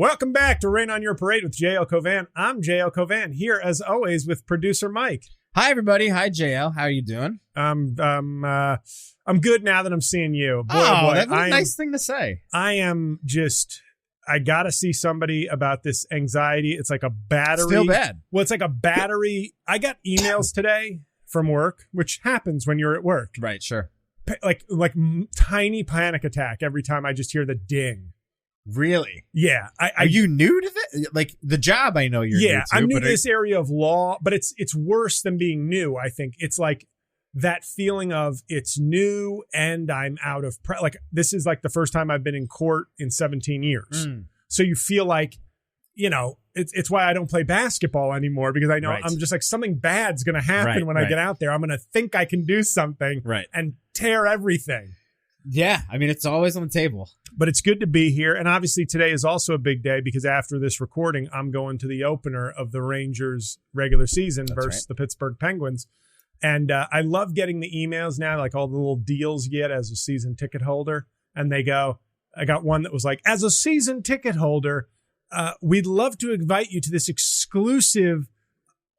Welcome back to Rain on Your Parade with JL Cauvin. I'm JL Cauvin, here as always with producer Mike. Hi, everybody. Hi, JL. How are you doing? I'm good now that I'm seeing you. Boy, That's a nice thing to say. I got to see somebody about this anxiety. It's like a battery. Still bad. Well, it's like a battery. I got emails today from work, which happens when you're at work. Right, sure. Like tiny panic attack every time I just hear the ding. Really? Yeah. Are you new to this? Like the job I know you're new to. Yeah, I'm new to this area of law, but it's worse than being new, I think. It's like that feeling of it's new and I'm out of this is like the first time I've been in court in 17 years. So you feel like, it's why I don't play basketball anymore, because I know I'm just like something bad's going to happen when I get out there. I'm going to think I can do something and tear everything. Yeah, I mean, it's always on the table. But it's good to be here. And obviously today is also a big day because after this recording, I'm going to the opener of the Rangers regular season versus the Pittsburgh Penguins. And I love getting the emails now, like all the little deals you get as a season ticket holder. And they go, I got one that was like, as a season ticket holder, we'd love to invite you to this exclusive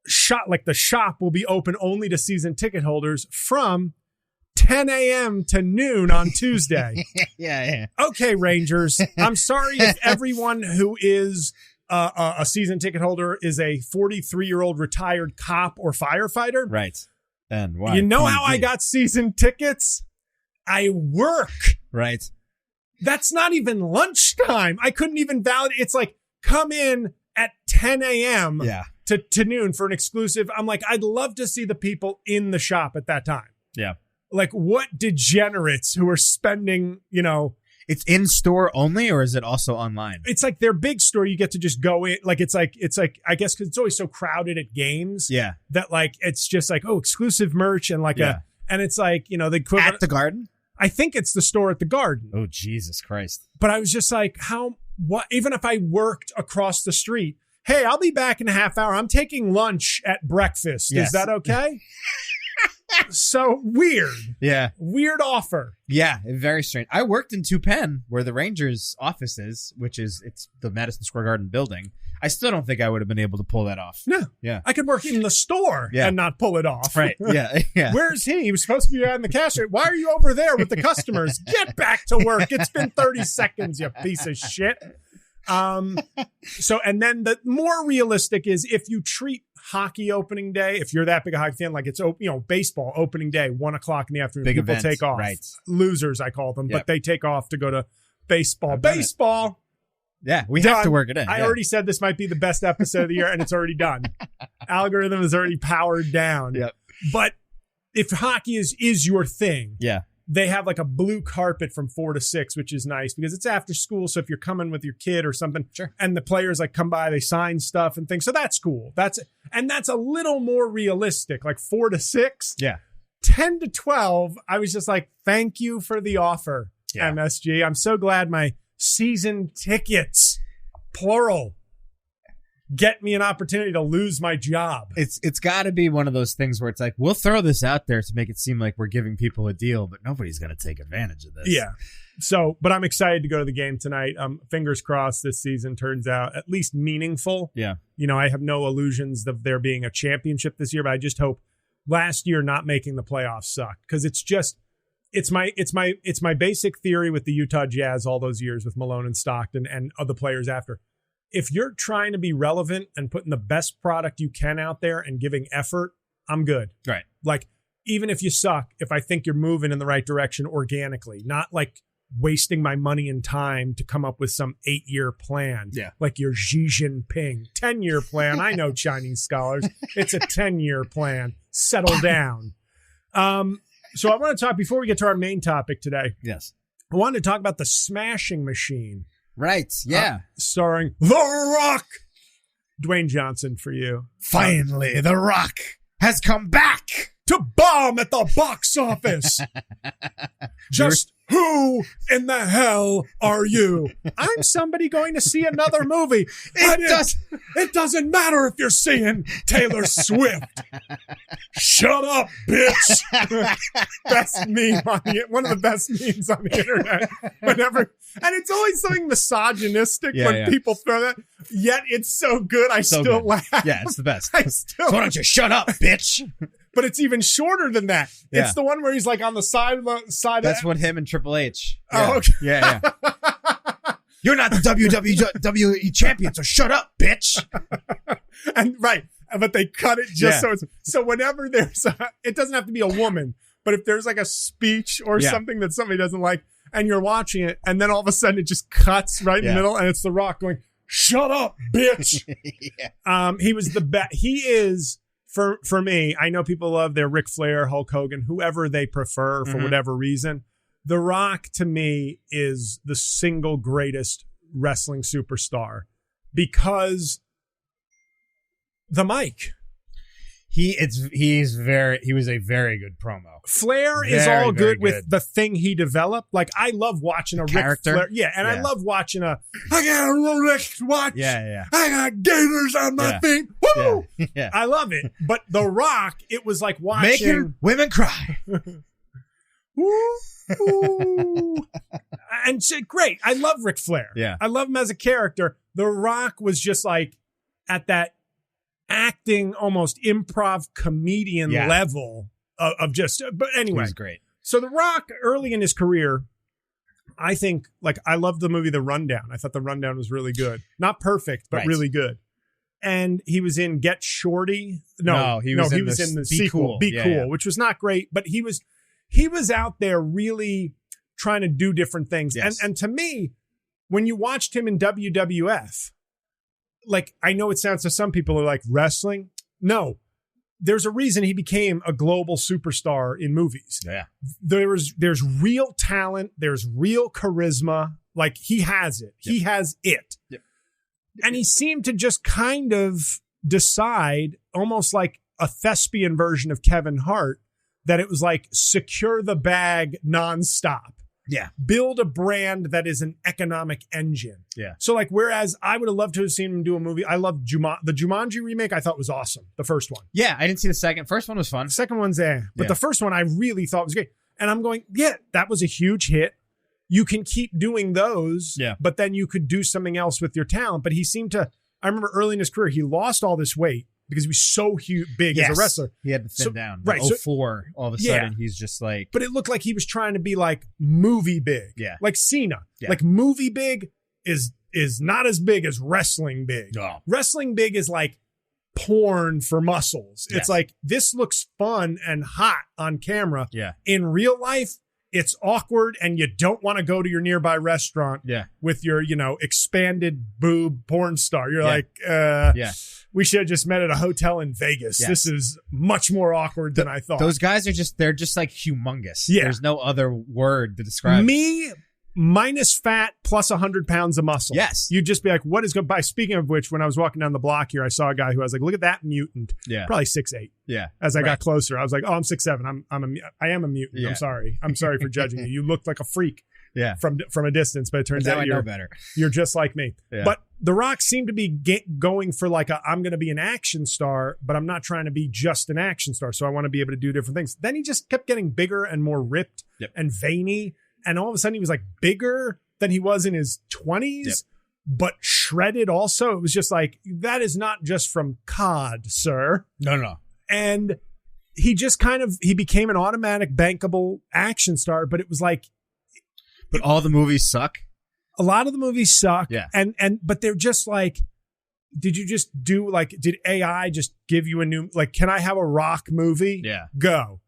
shop. Like the shop will be open only to season ticket holders from 10 a.m. to noon on Tuesday. Yeah. Okay, Rangers. I'm sorry if everyone who is a season ticket holder is a 43-year-old retired cop or firefighter. Right. And why? You know how I got season tickets? I work. Right. That's not even lunchtime. I couldn't even validate. It's like, come in at 10 a.m. to noon for an exclusive. I'm like, I'd love to see the people in the shop at that time. Yeah. Like, what degenerates who are spending, It's in store only, or is it also online? It's like their big store. You get to just go in. Like, it's like, I guess, because it's always so crowded at games. Yeah. That like, it's just like, oh, exclusive merch and like and it's like, the equivalent. At the Garden? I think it's the store at the Garden. Oh, Jesus Christ. But I was just like, what, even if I worked across the street, hey, I'll be back in a half hour. I'm taking lunch at breakfast. Yes. Is that okay? So weird. Yeah. Weird offer. Yeah, very strange. I worked in 2 Penn, where the Rangers office is, it's the Madison Square Garden building. I still don't think I would have been able to pull that off. No. Yeah. I could work in the store and not pull it off. Right. Yeah. Where's he? He was supposed to be behind the cashier. Why are you over there with the customers? Get back to work. It's been 30 seconds, you piece of shit. So, and then the more realistic is if you treat hockey opening day, if you're that big a hockey fan, like it's, baseball opening day, 1:00 in the afternoon, big people event, take off. right. Losers, I call them, but they take off to go to baseball. Baseball. Yeah, we have to work it in. I already said this might be the best episode of the year, and it's already done. Algorithm is already powered down. Yep. But if hockey is your thing, they have like a blue carpet from 4 to 6, which is nice because it's after school. So if you're coming with your kid or something, and the players like come by, they sign stuff and things. So that's cool. That's a little more realistic, like 4 to 6. Yeah. 10 to 12. I was just like, thank you for the offer, MSG. I'm so glad my season tickets, plural, get me an opportunity to lose my job. It's got to be one of those things where it's like, we'll throw this out there to make it seem like we're giving people a deal, but nobody's going to take advantage of this. Yeah. So, but I'm excited to go to the game tonight. Fingers crossed this season turns out at least meaningful. Yeah. I have no illusions of there being a championship this year, but I just hope last year not making the playoffs sucked because it's my basic theory with the Utah Jazz all those years with Malone and Stockton and other players after. If you're trying to be relevant and putting the best product you can out there and giving effort, I'm good. Right. Like, even if you suck, if I think you're moving in the right direction organically, not like wasting my money and time to come up with some 8-year plan. Yeah. Like your Xi Jinping 10-year plan. I know Chinese scholars. It's a 10-year plan. Settle down. So I want to talk, before we get to our main topic today. Yes. I wanted to talk about the Smashing Machine. Right, yeah. Starring The Rock. Dwayne Johnson for you. Finally, The Rock has come back to bomb at the box office. Just Who in the hell are you? I'm somebody going to see another movie. It doesn't matter if you're seeing Taylor Swift. Shut up, bitch. Best meme on one of the best memes on the internet. And it's always something misogynistic when people throw that. Yet it's so good, I still laugh. Yeah, it's the best. So why don't you shut up, bitch? But it's even shorter than that. Yeah. It's the one where he's like on the side. That's what him and Triple H. Yeah. Oh, okay. Yeah. You're not the WWE champion, so shut up, bitch. And right. But they cut it just so whenever there's it doesn't have to be a woman, but if there's like a speech or something that somebody doesn't like and you're watching it and then all of a sudden it just cuts right in the middle and it's The Rock going, shut up, bitch. He was the best. He is, for me, I know people love their Ric Flair, Hulk Hogan, whoever they prefer for whatever reason. The Rock to me is the single greatest wrestling superstar because the mic. He was a very good promo. Flair is all good with the thing he developed. Like I love watching a character. Ric Flair. Yeah, and I love watching I got a Rolex watch. Yeah. I got gators on my feet. Woo! Yeah. I love it. But The Rock, it was like watching making women cry. Woo! And great. I love Ric Flair. Yeah. I love him as a character. The Rock was just like at that acting, almost improv comedian level of just, but anyway. He was great. So The Rock, early in his career, I think, like, I loved the movie The Rundown. I thought The Rundown was really good. Not perfect, but really good. And he was in Get Shorty. No, he was in the sequel, Be Cool, which was not great, but he was out there really trying to do different things. Yes. And to me, when you watched him in WWF, like, I know it sounds to some people are like, wrestling? No. There's a reason he became a global superstar in movies. Yeah. There's real talent. There's real charisma. Like, he has it. Yep. He has it. Yep. And he seemed to just kind of decide, almost like a thespian version of Kevin Hart, that it was like secure the bag nonstop. Yeah. Build a brand that is an economic engine. Yeah. So like, whereas I would have loved to have seen him do a movie. I love the Jumanji remake. I thought was awesome. The first one. Yeah. I didn't see the second. First one was fun. The second one's but the first one I really thought was great. And I'm going, that was a huge hit. You can keep doing those. Yeah. But then you could do something else with your talent. But he seemed to, I remember early in his career, he lost all this weight because he was so big as a wrestler. He had to thin down. Right. 04, all of a sudden, he's just like... But it looked like he was trying to be like movie big. Yeah. Like Cena. Yeah. Like movie big is not as big as wrestling big. No. Wrestling big is like porn for muscles. Yeah. It's like, this looks fun and hot on camera. Yeah. In real life, it's awkward and you don't want to go to your nearby restaurant with your, expanded boob porn star. You're like, we should have just met at a hotel in Vegas. Yes. This is much more awkward than I thought. Those guys they're just like humongous. Yeah. There's no other word to describe me. Minus fat plus 100 pounds of muscle. Yes. You'd just be like, what is good? By speaking of which, when I was walking down the block here, I saw a guy who I was like, look at that mutant. Yeah. Probably 6'8". Yeah. As I got closer, I was like, oh, I'm 6'7". I am a mutant. Yeah. I'm sorry for judging you. You looked like a freak. Yeah. From a distance, but it turns out you're better. You're just like me. Yeah. But The Rock seemed to be going for like I'm going to be an action star, but I'm not trying to be just an action star. So I want to be able to do different things. Then he just kept getting bigger and more ripped and veiny. And all of a sudden he was like bigger than he was in his 20s, but shredded also. It was just like, that is not just from COD, sir. No. And he just he became an automatic bankable action star, but it was like, but all the movies suck. A lot of the movies suck. Yeah. But they're just like, did AI just give you a new, like, can I have a Rock movie? Yeah. Go.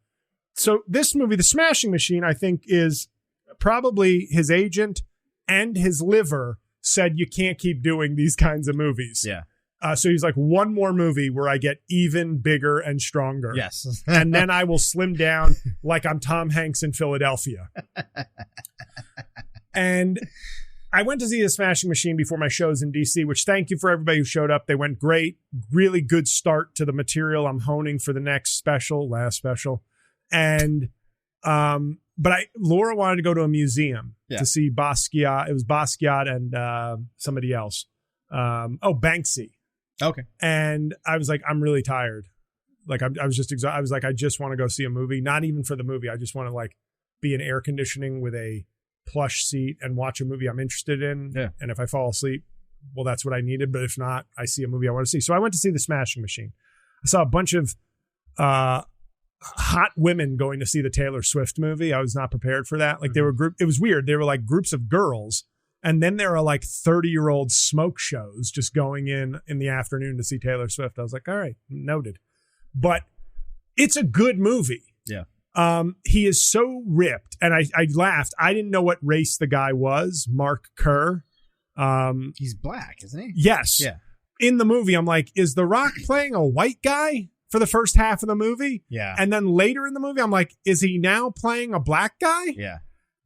So this movie, The Smashing Machine, I think is probably his agent and his liver said, you can't keep doing these kinds of movies. Yeah. So he's like, one more movie where I get even bigger and stronger. Yes. And then I will slim down like I'm Tom Hanks in Philadelphia. And I went to see The Smashing Machine before my shows in DC, which thank you for everybody who showed up. They went great. Really good start to the material I'm honing for the last special. And Laura wanted to go to a museum to see Basquiat. It was Basquiat and somebody else. Banksy. Okay. And I was like, I'm really tired. Like I was just exhausted. I was like, I just want to go see a movie. Not even for the movie. I just want to like be in air conditioning with a plush seat and watch a movie I'm interested in. Yeah. And if I fall asleep, well, that's what I needed. But if not, I see a movie I want to see. So I went to see The Smashing Machine. I saw a bunch of hot women going to see the Taylor Swift movie. I was not prepared for that. Like they were it was weird. They were like groups of girls. And then there are like 30-year-old smoke shows just going in the afternoon to see Taylor Swift. I was like, all right, noted. But it's a good movie. Yeah. He is so ripped. And I laughed. I didn't know what race the guy was. Mark Kerr. He's black, isn't he? Yes. Yeah. In the movie, I'm like, is The Rock playing a white guy for the first half of the movie? Yeah. And then later in the movie, I'm like, is he now playing a black guy? Yeah.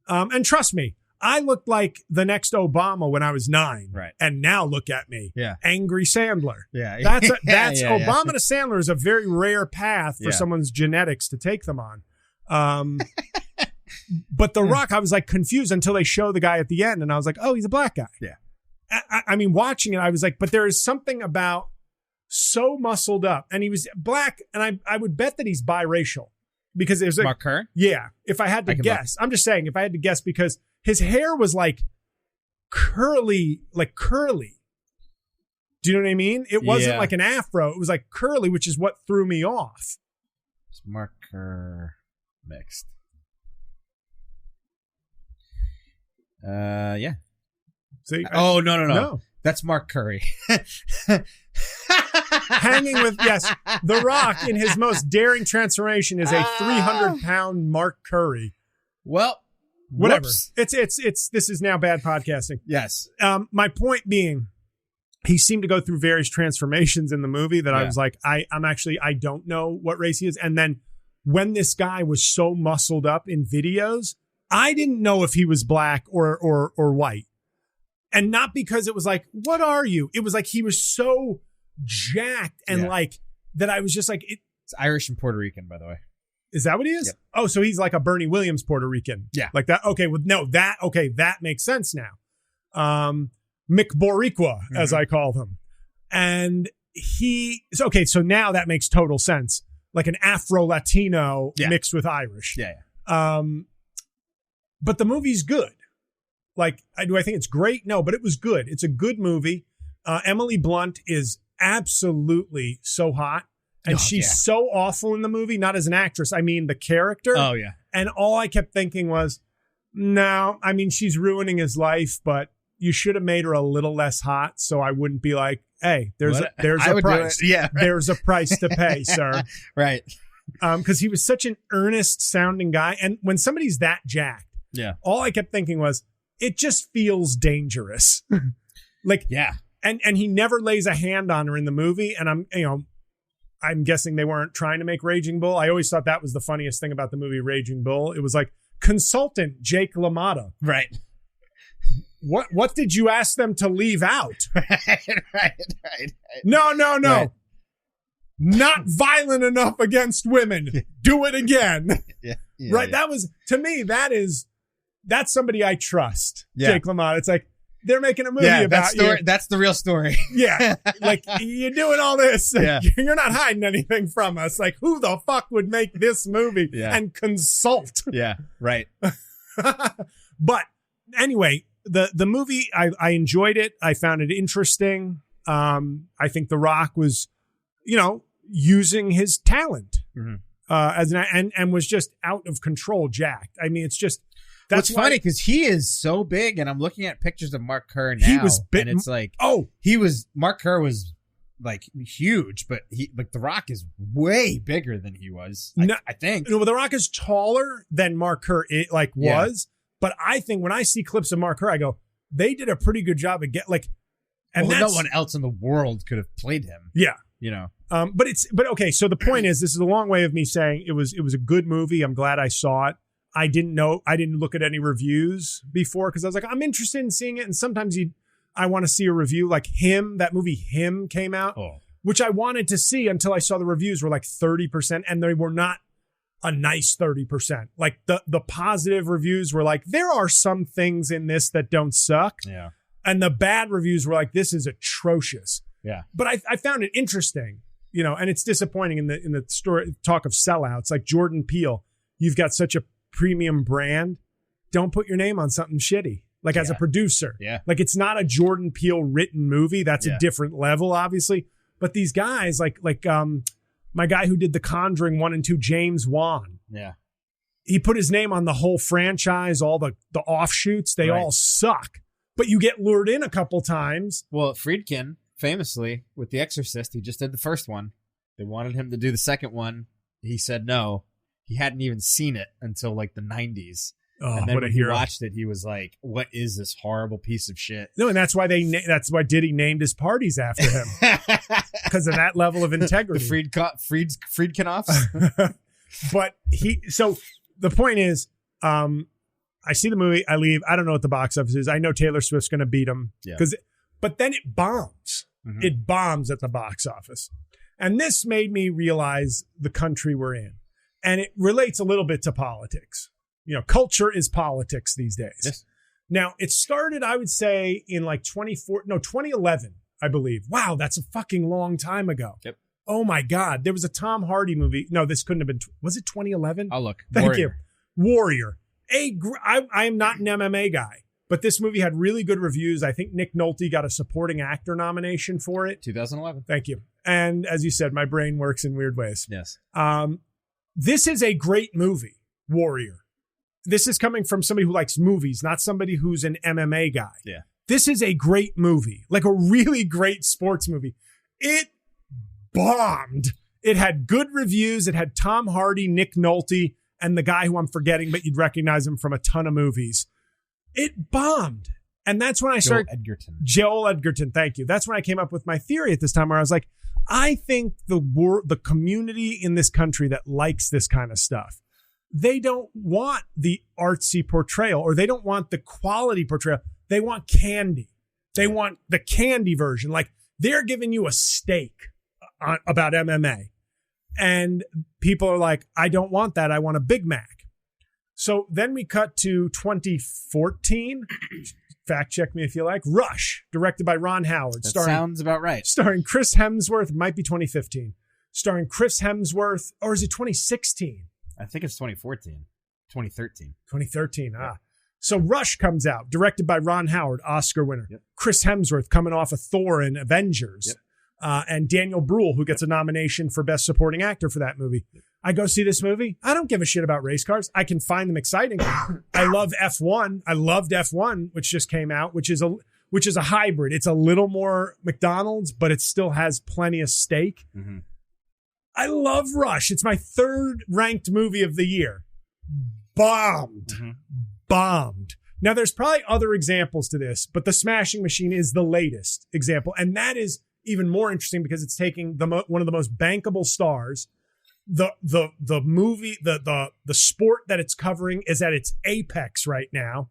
And trust me, I looked like the next Obama when I was 9. Right. And now look at me. Yeah. Angry Sandler. Yeah. That's Yeah, Obama to Sandler is a very rare path for someone's genetics to take them on. But The Rock, I was like confused until they show the guy at the end. And I was like, oh, he's a black guy. Yeah. I mean, watching it, I was like, but there is something about so muscled up. And he was black. And I would bet that he's biracial. Because there's like, Mark Kerr? Yeah. If I had to guess, I'm just saying, if I had to guess, because his hair was like curly. Do you know what I mean? It wasn't like an afro. It was like curly, which is what threw me off. It's Mark Kerr mixed. Yeah. See? No. That's Mark Curry. Hanging with, yes, The Rock in his most daring transformation is a 300-pound Mark Curry. Well, whatever. Whoops. It's this is now bad podcasting. Yes. My point being, he seemed to go through various transformations in the movie that I was like, I don't know what race he is. And then when this guy was so muscled up in videos, I didn't know if he was black or white. And not because it was like, what are you? It was like he was so jacked and like that I was just like, it's Irish and Puerto Rican, by the way. Is that what he is? Yep. Oh, so he's like a Bernie Williams Puerto Rican. Yeah. Like that. Okay. That makes sense now. Mick Boricua, as I call him. And so now that makes total sense. Like an Afro-Latino mixed with Irish. Yeah. But the movie's good. Like, do I think it's great? No, but it was good. It's a good movie. Emily Blunt is absolutely so hot. And she's so awful in the movie, not as an actress. I mean, the character. Oh, yeah. And all I kept thinking was, no, I mean, she's ruining his life, but you should have made her a little less hot so I wouldn't be like, hey, there's a price. Yeah. There's a price to pay, sir. Right. Because he was such an earnest sounding guy. And when somebody's that jacked, all I kept thinking was, it just feels dangerous. Like, and he never lays a hand on her in the movie. And I'm guessing they weren't trying to make Raging Bull. I always thought that was the funniest thing about the movie Raging Bull. It was like consultant Jake LaMotta. Right. What did you ask them to leave out? Right. No. Right. Not violent enough against women. Do it again. Yeah. Right. That was, to me, that's somebody I trust. Yeah. Jake LaMotta. It's like, they're making a movie about you. That's the real story. Yeah. Like, you're doing all this. Yeah. You're not hiding anything from us. Like, who the fuck would make this movie and consult? Yeah. Right. But anyway, the movie, I enjoyed it. I found it interesting. I think The Rock was, using his talent and was just out of control, jacked. I mean, it's just, that's funny because he is so big, and I'm looking at pictures of Mark Kerr now. He was big, and it's like, Mark Kerr was like huge, but The Rock is way bigger than he was. I think. The Rock is taller than Mark Kerr was, but I think when I see clips of Mark Kerr, I go, they did a pretty good job of no one else in the world could have played him. Yeah. But okay. So the point is, this is a long way of me saying it was a good movie. I'm glad I saw it. I didn't look at any reviews before because I was like, I'm interested in seeing it. And sometimes I want to see a review like that movie Him came out, which I wanted to see until I saw the reviews were like 30% and they were not a nice 30%. Like the positive reviews were like, there are some things in this that don't suck. Yeah. And the bad reviews were like, this is atrocious. Yeah. But I found it interesting, you know, and it's disappointing in the story talk of sellouts, like Jordan Peele. You've got such a premium brand. Don't put your name on something shitty. Like as a producer. Yeah. Like it's not a Jordan Peele written movie. That's a different level, obviously. But these guys, like my guy who did The Conjuring 1 and 2, James Wan. Yeah. He put his name on the whole franchise, all the offshoots. They all suck. But you get lured in a couple times. Well, Friedkin, famously, with The Exorcist, he just did the first one. They wanted him to do the second one. He said no. He hadn't even seen it until like the 90s. Oh, and then what a when he hero. watched it, he was like, what is this horrible piece of shit? No, and that's why Diddy named his parties after him. Because of that level of integrity. The Friedkinoffs? But so the point is, I see the movie, I leave, I don't know what the box office is. I know Taylor Swift's going to beat him. Yeah. But then it bombs. Mm-hmm. It bombs at the box office. And this made me realize the country we're in. And it relates a little bit to politics. You know, culture is politics these days. Yes. Now, it started, I would say, in like 2011, I believe. Wow, that's a fucking long time ago. Yep. Oh, my God. There was a Tom Hardy movie. No, this couldn't have been. Was it 2011? I'll look. Thank you. Warrior. I am not an MMA guy, but this movie had really good reviews. I think Nick Nolte got a supporting actor nomination for it. 2011. Thank you. And as you said, my brain works in weird ways. Yes. This is a great movie, Warrior. This is coming from somebody who likes movies, not somebody who's an MMA guy. Yeah. This is a great movie, like a really great sports movie. It bombed. It had good reviews. It had Tom Hardy, Nick Nolte, and the guy who I'm forgetting, but you'd recognize him from a ton of movies. It bombed. And that's when I started. Joel Edgerton, thank you. That's when I came up with my theory at this time where I was like, I think the community in this country that likes this kind of stuff, they don't want the artsy portrayal or they don't want the quality portrayal. They want candy. They want the candy version. Like they're giving you a steak about MMA. And people are like, I don't want that. I want a Big Mac. So then we cut to 2014. Fact check me if you like. Rush, directed by Ron Howard. That sounds about right. Starring Chris Hemsworth. Might be 2015. Starring Chris Hemsworth. Or is it 2016? I think it's 2014. 2013. 2013. Yeah. So Rush comes out, directed by Ron Howard, Oscar winner. Yep. Chris Hemsworth coming off of Thor and Avengers. Yep. And Daniel Bruhl, who gets a nomination for Best Supporting Actor for that movie. I go see this movie. I don't give a shit about race cars. I can find them exciting. I love F1. I loved F1, which just came out, which is a hybrid. It's a little more McDonald's, but it still has plenty of steak. Mm-hmm. I love Rush. It's my third ranked movie of the year. Bombed. Mm-hmm. Bombed. Now, there's probably other examples to this, but The Smashing Machine is the latest example. And that is even more interesting because it's taking one of the most bankable stars. The movie, the sport that it's covering is at its apex right now,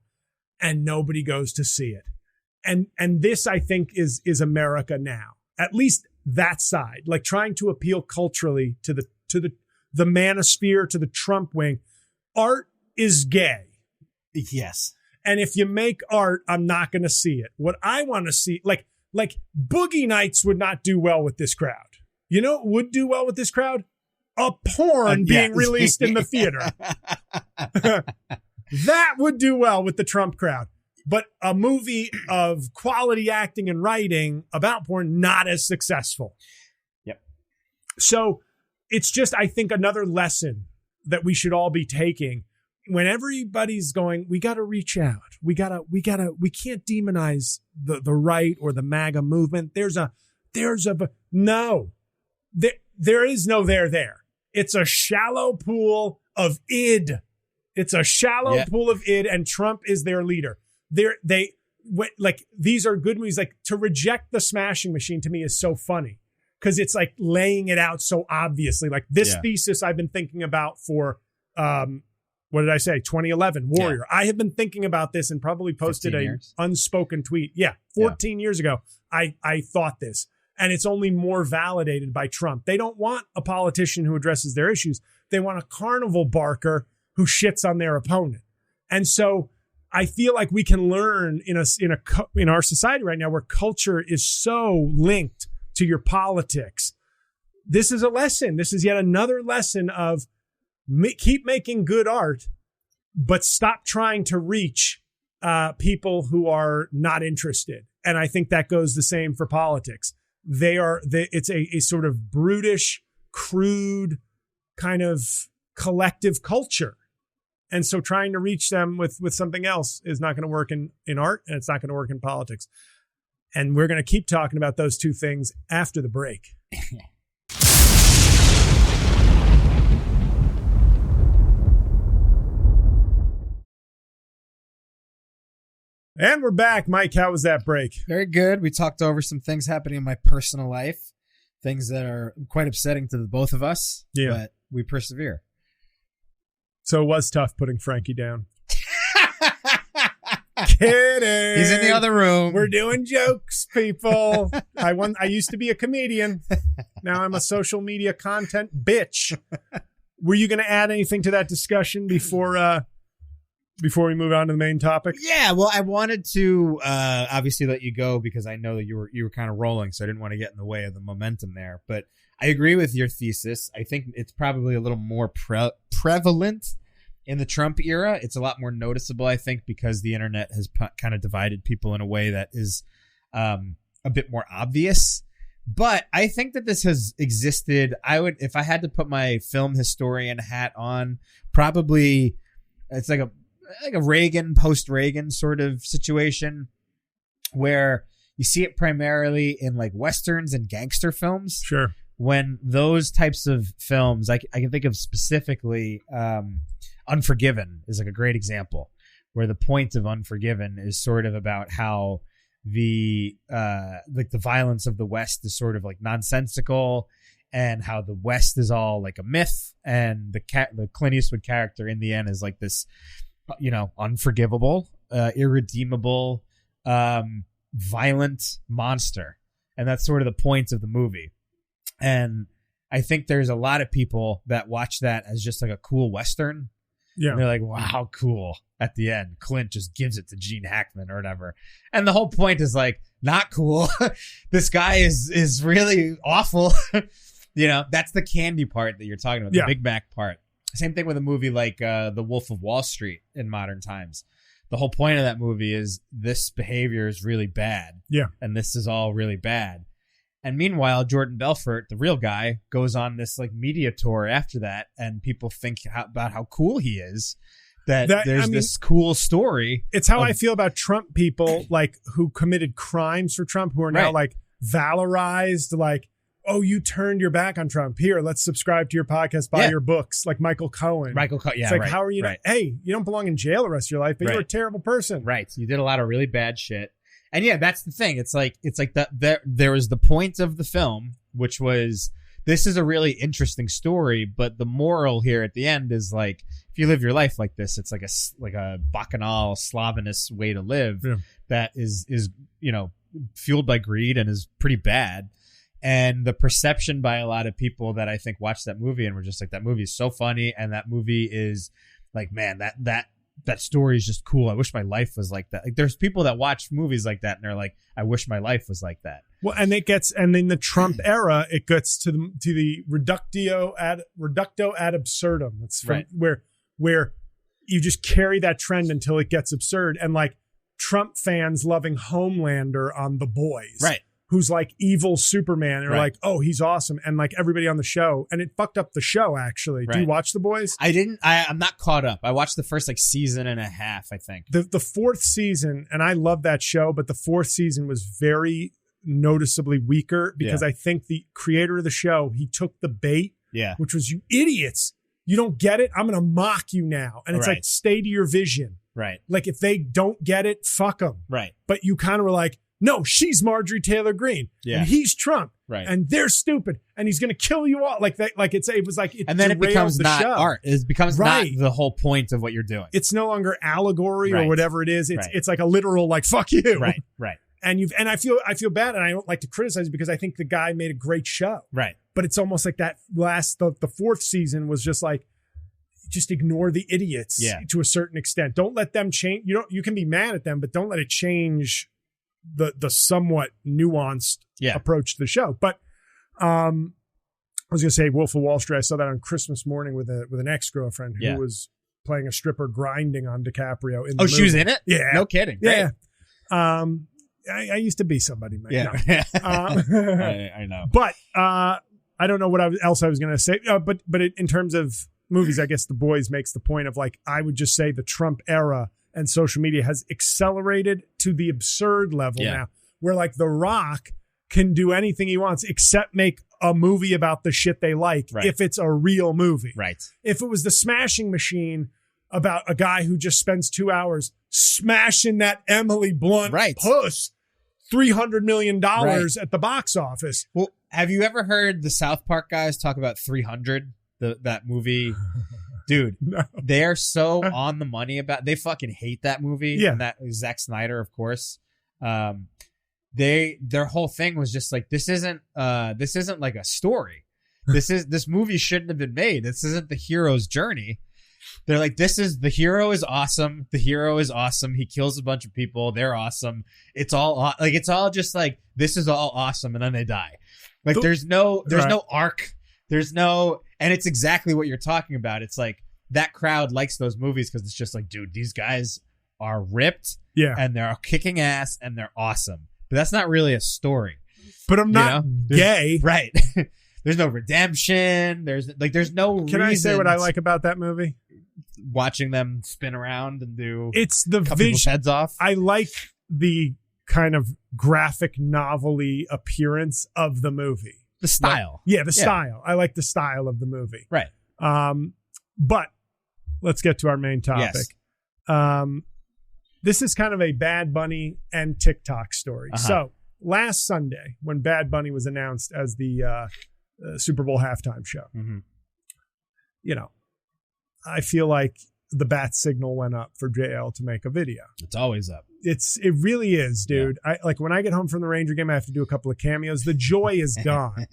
and nobody goes to see it. And this, I think, is America now. At least that side, like trying to appeal culturally to the manosphere, to the Trump wing. Art is gay. Yes. And if you make art, I'm not going to see it. What I want to see, like Boogie Nights would not do well with this crowd. You know what would do well with this crowd? A porn being released in the theater. That would do well with the Trump crowd. But a movie of quality acting and writing about porn, not as successful. Yep. So it's just, I think, another lesson that we should all be taking. When everybody's going, we got to reach out. We can't demonize the right or the MAGA movement. There is no there. It's a shallow pool of id. It's a shallow pool of id, and Trump is their leader. These are good movies. Like, to reject The Smashing Machine to me is so funny because it's like laying it out so obviously. Like this thesis I've been thinking about for, what did I say? 2011, Warrior. Yeah. I have been thinking about this and probably posted an unspoken tweet. 14 years ago, I thought this. And it's only more validated by Trump. They don't want a politician who addresses their issues. They want a carnival barker who shits on their opponent. And so I feel like we can learn in our society right now where culture is so linked to your politics. This is a lesson. This is yet another lesson of keep making good art, but stop trying to reach people who are not interested. And I think that goes the same for politics. It's a sort of brutish, crude kind of collective culture. And so trying to reach them with something else is not going to work in art, and it's not going to work in politics. And we're going to keep talking about those two things after the break. And we're back. Mike, how was that break? Very good. We talked over some things happening in my personal life, things that are quite upsetting to the both of us, but we persevere. So it was tough putting Frankie down. Kidding. He's in the other room. We're doing jokes, people. I used to be a comedian. Now I'm a social media content bitch. Were you going to add anything to that discussion before we move on to the main topic? Yeah, well, I wanted to obviously let you go because I know that you were kind of rolling, so I didn't want to get in the way of the momentum there. But I agree with your thesis. I think it's probably a little more prevalent in the Trump era. It's a lot more noticeable, I think, because the internet has kind of divided people in a way that is a bit more obvious. But I think that this has existed. If I had to put my film historian hat on, probably it's like a Reagan, post-Reagan sort of situation where you see it primarily in like Westerns and gangster films. Sure. When those types of films, I can think of specifically Unforgiven is like a great example where the point of Unforgiven is sort of about how the violence of the West is sort of like nonsensical and how the West is all like a myth. And the Clint Eastwood character in the end is like this, unforgivable, irredeemable, violent monster. And that's sort of the point of the movie. And I think there's a lot of people that watch that as just like a cool Western. Yeah. And they're like, wow, cool. At the end, Clint just gives it to Gene Hackman or whatever. And the whole point is like, not cool. This guy is really awful. That's the candy part that you're talking about, the Big Mac part. Same thing with a movie like The Wolf of Wall Street in modern times. The whole point of that movie is this behavior is really bad. Yeah. And this is all really bad. And meanwhile, Jordan Belfort, the real guy, goes on this like media tour after that, and people think about how cool he is. There's this cool story. It's how I feel about Trump people, like who committed crimes for Trump, who are now like valorized, like, oh, you turned your back on Trump. Here, let's subscribe to your podcast, buy your books, like Michael Cohen. It's like, how are you? Hey, you don't belong in jail the rest of your life, but you're a terrible person. Right. You did a lot of really bad shit. And that's the thing. It's like that. There was the point of the film, which was this is a really interesting story, but the moral here at the end is like if you live your life like this, it's like a bacchanal Slavinist way to live that is fueled by greed and is pretty bad. And the perception by a lot of people that I think watched that movie and were just like, that movie is so funny, and that movie is like, man, that story is just cool. I wish my life was like that. Like, there's people that watch movies like that and they're like, I wish my life was like that. Well, and in the Trump era, it gets to the reductio ad absurdum. It's where you just carry that trend until it gets absurd. And like Trump fans loving Homelander on The Boys, right? Who's like evil Superman, and like, oh, he's awesome, and like everybody on the show, and it fucked up the show. Actually, do you watch The Boys? I didn't. I'm not caught up. I watched the first like season and a half, I think. The fourth season, and I love that show, but the fourth season was very noticeably weaker because I think the creator of the show, he took the bait, which was, you idiots, you don't get it, I'm gonna mock you now, and it's like, stay to your vision, right? Like if they don't get it, fuck them, right? But you kind of were like, no, she's Marjorie Taylor Greene, and he's Trump, and they're stupid, and he's going to kill you all. Like that, like it was like, and then it becomes not art. It becomes not the whole point of what you're doing. It's no longer allegory or whatever it is. It's like a literal like fuck you, right. And I feel bad, and I don't like to criticize it because I think the guy made a great show, right? But it's almost like that the fourth season was just like, just ignore the idiots to a certain extent. Don't let them change. You can be mad at them, but don't let it change the somewhat nuanced approach to the show. But I was going to say Wolf of Wall Street. I saw that on Christmas morning with an ex-girlfriend who was playing a stripper grinding on DiCaprio in the movie. She was in it? Yeah. No kidding. Great. Yeah. I used to be somebody, man. Yeah. No. I know. But I don't know what else I was going to say. But in terms of movies, I guess The Boys makes the point of like, I would just say the Trump era and social media has accelerated to the absurd level now, where like The Rock can do anything he wants except make a movie about the shit they like if it's a real movie. Right. If it was The Smashing Machine about a guy who just spends 2 hours smashing that Emily Blunt puss $300 million at the box office. Well, have you ever heard the South Park guys talk about 300, that movie? Dude, they are so on the money they fucking hate that movie. Yeah. And that Zack Snyder, of course. Their whole thing was just like, this isn't like a story. This movie shouldn't have been made. This isn't the hero's journey. They're like, the hero is awesome. The hero is awesome. He kills a bunch of people. They're awesome. It's all just like, this is all awesome. And then they die. Like there's no arc. There's no, and it's exactly what you're talking about. It's like that crowd likes those movies because it's just like, dude, these guys are ripped and they're kicking ass and they're awesome. But that's not really a story. But I'm not gay. Right. There's no redemption. There's no reason. Can I say what I like about that movie? Watching them spin around and it's the cut people's heads off. I like the kind of graphic novel-y appearance of the movie. The style. Style. I like the style of the movie. Right. But let's get to our main topic. Yes. This is kind of a Bad Bunny and TikTok story. So last Sunday, when Bad Bunny was announced as the Super Bowl halftime show, I feel like the bat signal went up for JL to make a video. It's always up. It really is, dude. Yeah. When I get home from the Ranger game, I have to do a couple of cameos. The joy is gone.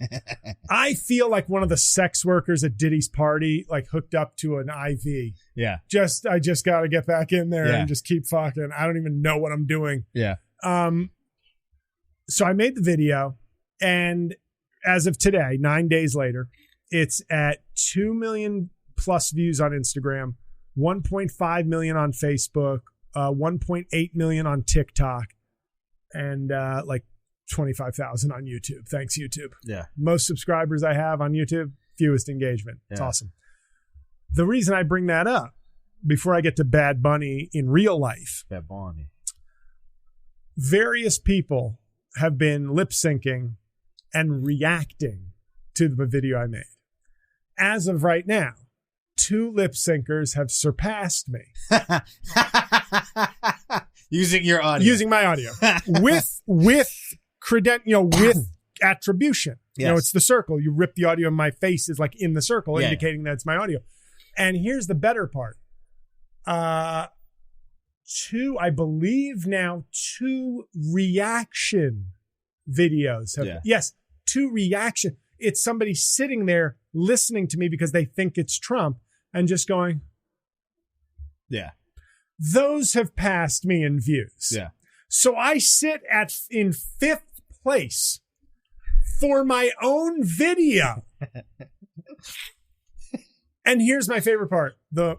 I feel like one of the sex workers at Diddy's party, like hooked up to an IV. Yeah. I just got to get back in there and just keep fucking. I don't even know what I'm doing. Yeah. So I made the video, and as of today, 9 days later, it's at 2 million plus views on Instagram, 1.5 million on Facebook, 1.8 million on TikTok, and like 25,000 on YouTube. Thanks, YouTube. Yeah. Most subscribers I have on YouTube, fewest engagement. It's awesome. The reason I bring that up, before I get to Bad Bunny in real life, Bad Bunny, various people have been lip syncing and reacting to the video I made. As of right now, 2 lip syncers have surpassed me. Using your audio. Using my audio. with attribution. Yes. It's the circle. You rip the audio and my face is like in the circle, indicating that it's my audio. And here's the better part. I believe now 2 reaction videos. Yes, 2 reaction. It's somebody sitting there listening to me because they think it's Trump and just going, yeah. Those have passed me in views. Yeah. So I sit in 5th place for my own video. And here's my favorite part. The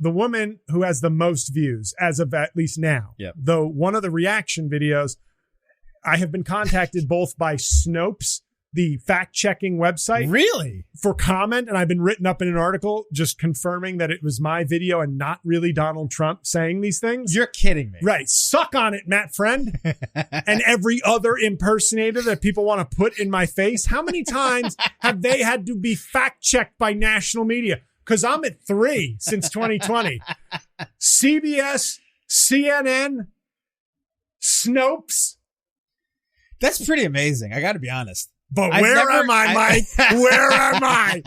woman who has the most views as of at least now. Yep. Though one of the reaction videos, I have been contacted both by Snopes, the fact-checking website. Really? For comment, and I've been written up in an article just confirming that it was my video and not really Donald Trump saying these things. You're kidding me. Right. Suck on it, Matt Friend. And every other impersonator that people want to put in my face. How many times have they had to be fact-checked by national media? Because I'm at 3 since 2020. CBS, CNN, Snopes. That's pretty amazing. I got to be honest. But where am I, Mike? Where am I?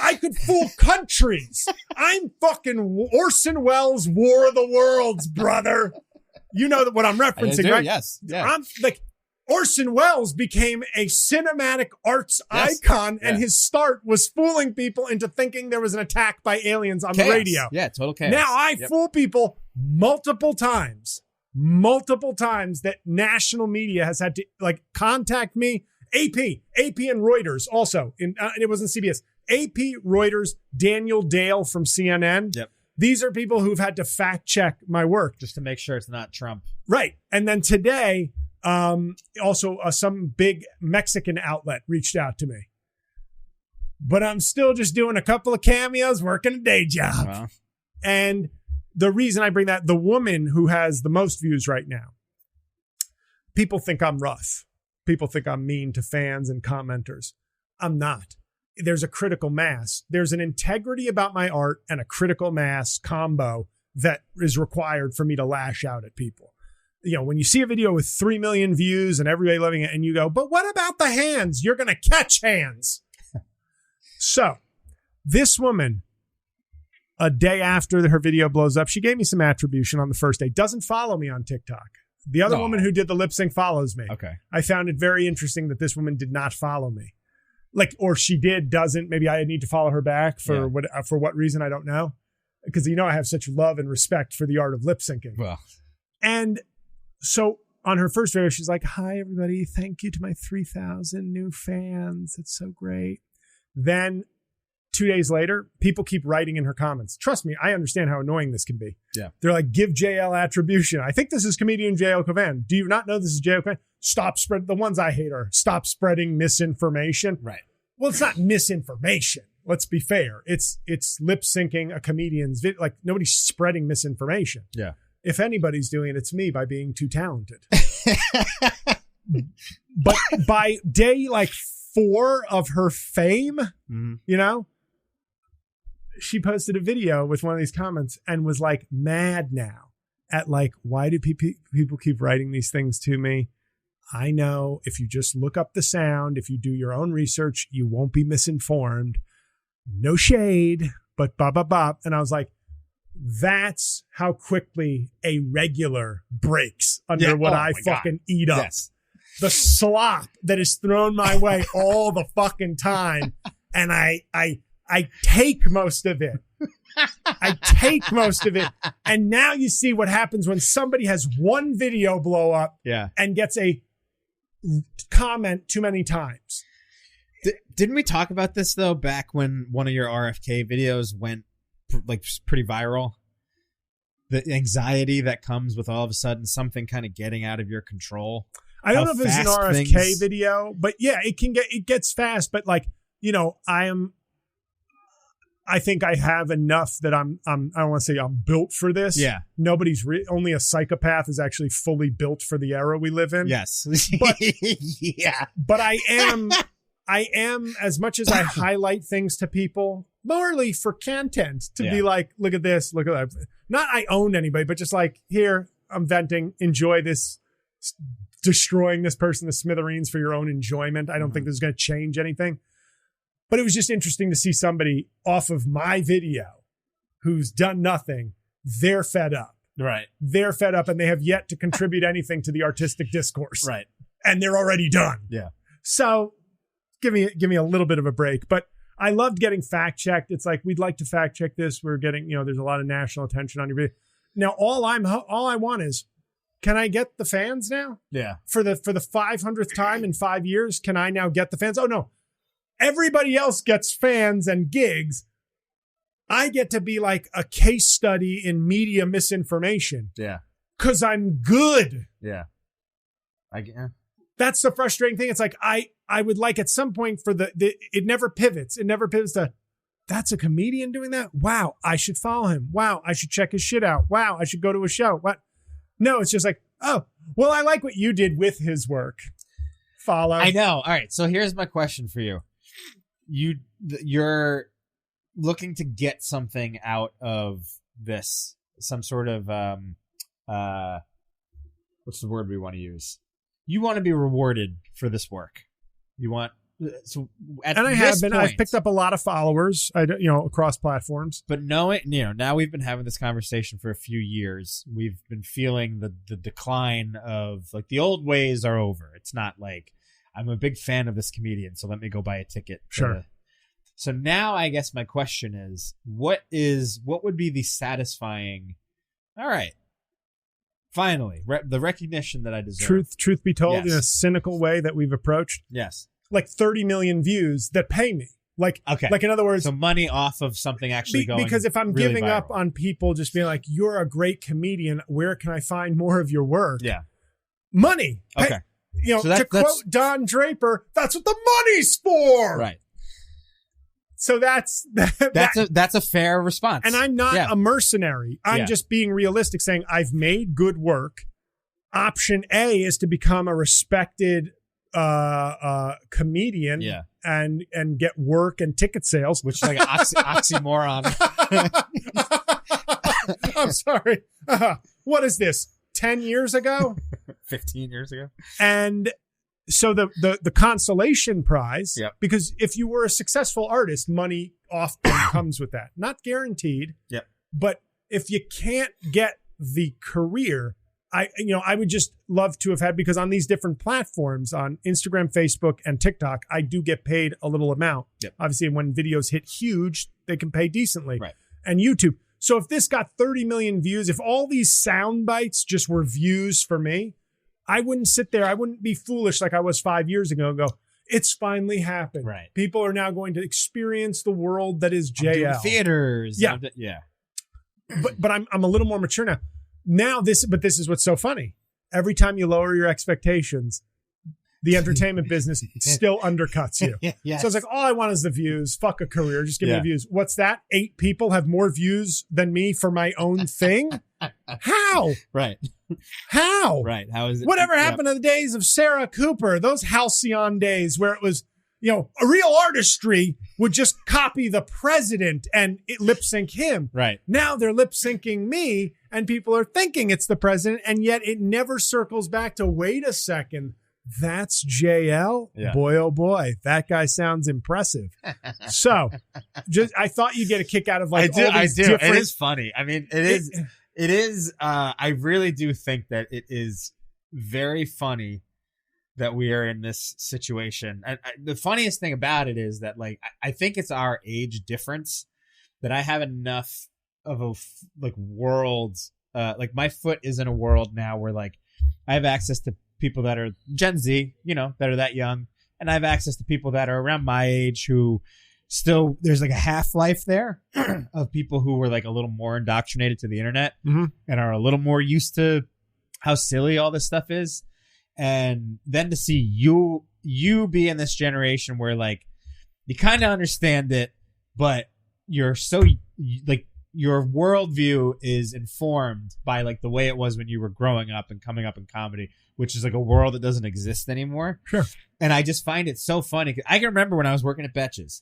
I could fool countries. I'm fucking Orson Welles' War of the Worlds, brother. You know what I'm referencing, right? Yes. Yeah. I'm like, Orson Welles became a cinematic arts icon, and his start was fooling people into thinking there was an attack by aliens on the radio. Yeah, total chaos. Now I fool people multiple times that national media has had to like contact me. AP and Reuters also. It wasn't CBS. AP, Reuters, Daniel Dale from CNN. Yep. These are people who've had to fact check my work. Just to make sure it's not Trump. Right. And then today, also some big Mexican outlet reached out to me. But I'm still just doing a couple of cameos, working a day job. Wow. And the reason I bring that, the woman who has the most views right now, people think I'm rough. People think I'm mean to fans and commenters. I'm not. There's a critical mass. There's an integrity about my art and a critical mass combo that is required for me to lash out at people. You know, when you see a video with 3 million views and everybody loving it and you go, but what about the hands? You're going to catch hands. So this woman, a day after her video blows up, she gave me some attribution on the first day. Doesn't follow me on TikTok. The other woman who did the lip sync follows me. Okay. I found it very interesting that this woman did not follow me. Like, or she did, doesn't. Maybe I need to follow her back for what reason, I don't know. Because, you know, I have such love and respect for the art of lip syncing. Well. And so on her first video, she's like, hi, everybody. Thank you to my 3,000 new fans. It's so great. Then 2 days later, people keep writing in her comments. Trust me, I understand how annoying this can be. Yeah. They're like, give JL attribution. I think this is comedian JL Cauvin. Do you not know this is JL Cauvin? Stop spread. The ones I hate are stop spreading misinformation. Right. Well, it's not misinformation. Let's be fair. It's lip syncing a comedian's video. Like, nobody's spreading misinformation. Yeah. If anybody's doing it, it's me by being too talented. But by day like 4 of her fame, you know, she posted a video with one of these comments and was like mad now at like, why do people keep writing these things to me? I know if you just look up the sound, if you do your own research, you won't be misinformed. No shade, but bop, bop, bop. And I was like, that's how quickly a regular breaks under what I fucking eat up. Yes. The slop that is thrown my way all the fucking time. And I take most of it. And now you see what happens when somebody has one video blow up and gets a comment too many times. Didn't we talk about this though back when one of your RFK videos went like pretty viral? The anxiety that comes with all of a sudden something kind of getting out of your control. I don't know if it's an RFK video, but yeah, it gets fast. But like, you know, I think I have enough that I don't want to say I'm built for this. Yeah. Nobody's only a psychopath is actually fully built for the era we live in. Yes. But, yeah. But I am, as much as I highlight things to people, morally for content to be like, look at this, look at that. Not I own anybody, but just like, here, I'm venting, enjoy this, destroying this person to smithereens for your own enjoyment. I don't think this is going to change anything. But it was just interesting to see somebody off of my video who's done nothing. They're fed up. Right. They're fed up and they have yet to contribute anything to the artistic discourse. Right. And they're already done. Yeah. So give me a little bit of a break. But I loved getting fact checked. It's like, we'd like to fact check this. We're getting, you know, there's a lot of national attention on your video. Now, all I want is, can I get the fans now? Yeah. For the 500th time in 5 years, can I now get the fans? Oh, no. Everybody else gets fans and gigs. I get to be like a case study in media misinformation. Yeah. Because I'm good. Yeah. That's the frustrating thing. It's like, I would like at some point for it never pivots. It never pivots to, that's a comedian doing that? Wow, I should follow him. Wow, I should check his shit out. Wow, I should go to a show. What? No, it's just like, oh, well, I like what you did with his work. Follow. I know. All right. So here's my question for you. You're looking to get something out of this, some sort of what's the word we want to use? You want to be rewarded for this work. You want So and I have been. I've picked up a lot of followers. Across platforms. But knowing, now we've been having this conversation for a few years. We've been feeling the decline of like the old ways are over. It's not like I'm a big fan of this comedian, so let me go buy a ticket. Sure. So now I guess my question is, what would be the satisfying? All right. Finally, the recognition that I deserve. Truth be told, in a cynical way that we've approached. Yes. Like 30 million views that pay me. Like in other words, so money off of something actually going. Because if I'm really giving viral. up on people just being like, you're a great comedian, where can I find more of your work? Yeah. Money. Okay. So to quote Don Draper, that's what the money's for. Right. So that's a fair response. And I'm not a mercenary. I'm just being realistic, saying I've made good work. Option A is to become a respected comedian and get work and ticket sales, which is like an oxymoron. I'm sorry. What is this? 10 years ago? 15 years ago? And so the consolation prize, because if you were a successful artist, money often comes with that. Not guaranteed. Yep. But if you can't get the career, I would just love to have had, because on these different platforms, on Instagram, Facebook, and TikTok, I do get paid a little amount. Yep. Obviously, when videos hit huge, they can pay decently. Right. And YouTube. So if this got 30 million views, if all these sound bites just were views for me, I wouldn't sit there. I wouldn't be foolish like I was 5 years ago and go, it's finally happened. Right. People are now going to experience the world that is JL. Theaters. Yeah. Yeah. But I'm a little more mature now. This is what's so funny. Every time you lower your expectations, the entertainment business still undercuts you. Yes. So it's like, all I want is the views. Fuck a career. Just give me the views. What's that? 8 people have more views than me for my own thing? How? Right. How? Right. How is it? Whatever happened to the days of Sarah Cooper, those halcyon days where it was, a real artistry would just copy the president and lip sync him. Right. Now they're lip syncing me and people are thinking it's the president, and yet it never circles back to, wait a second. That's JL. Yeah. Boy, oh boy, that guy sounds impressive. So, I thought you'd get a kick out of like all these different. It is funny. I mean, it is. I really do think that it is very funny that we are in this situation. The funniest thing about it is that, like, I think it's our age difference that I have enough of a world. Like, my foot is in a world now where, like, I have access to people that are Gen Z, that are that young. And I have access to people that are around my age who still, there's like a half-life there of people who were like a little more indoctrinated to the internet and are a little more used to how silly all this stuff is. And then to see you be in this generation where like you kind of understand it, but you're so like your worldview is informed by like the way it was when you were growing up and coming up in comedy, which is like a world that doesn't exist anymore. Sure. And I just find it so funny. I can remember when I was working at Betches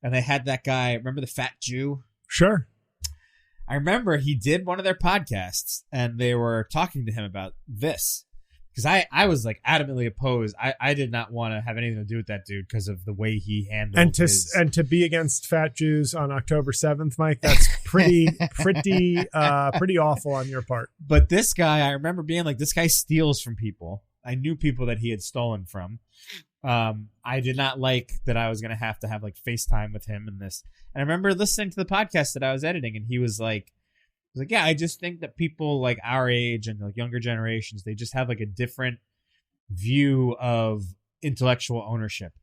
and they had that guy, remember the fat Jew? Sure. I remember he did one of their podcasts and they were talking to him about this. Because I was like adamantly opposed. I did not want to have anything to do with that dude because of the way he handled and to be against fat Jews on October 7th, Mike, that's pretty awful on your part. But this guy, I remember being like, this guy steals from people. I knew people that he had stolen from. I did not like that I was going to have like FaceTime with him and this. And I remember listening to the podcast that I was editing and he was like, yeah, I just think that people like our age and like younger generations, they just have like a different view of intellectual ownership,